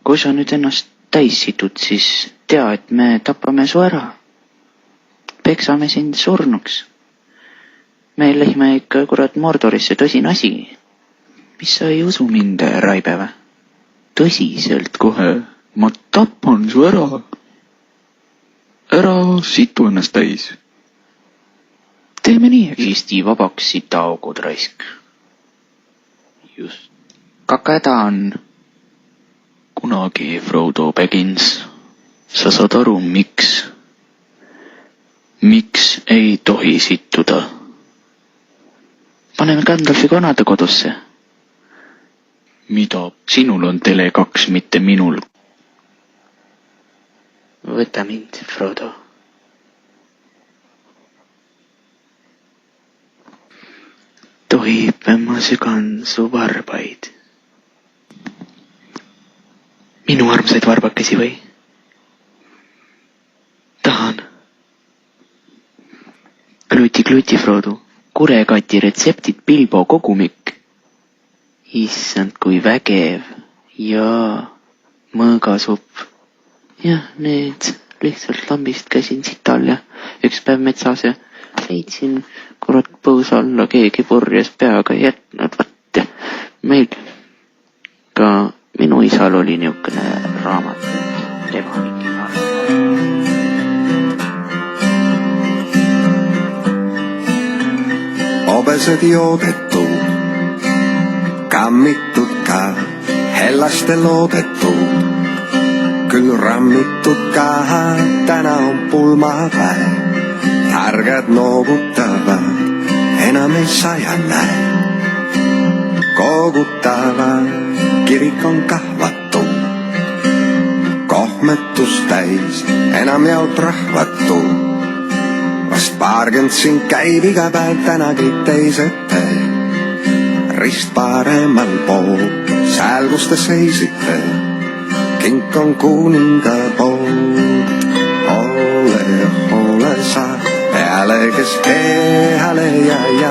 Kui sa nüüd ennast täis situd, siis tea, et me tapame su ära. Peksame sind surnuks. Me lähme ikka kurat Mordorisse tõsine asi. Mis sa ei usu mind, Raipäeva? Tõsiselt kohe. Ma tapan su ära. Ära situ ennast täis. Teeme nii, Eesti vabaks sita augud raisk. Just. Kakada on. Kunagi, Frodo Baggins, sa saad aru, miks? Miks ei tohi sittuda? Paneme Gandalfi vanade kodusse. Mida? Sinul on Tele2, mitte minul. Võta mind, Frodo. Tohib, ma sügan su varbaid. Minu armsaid varbakesi või? Tahan. Kluti, Frodo. Kurekati retseptid Bilbo kogumik. Issand, kui vägev. Jaa, mõõgasupp. Jah, need lihtsalt lambist käisin sital ja üks päev metsas ja leidsin kurat põusa alla, keegi purjes peaga jätnud. Vaat ja meil ka minu isal oli niukene raamat. Tema mingi Obesed joodettu, kammitud ka, hellasti loodetu. Küll rammitud ka, täna on pulmapäev. Targad noogutavad, enam ei saja näe. Koogutavad, kirik on kahvatu. Kohmetus täis, enam jaud rahvatu. Vast paarkümmend siin käib iga päev, täna kõik teised teeb. Rist paremal pool, sääl kus te seisite. Kink on kuninga pool. Ole sa peale, kes kehale ja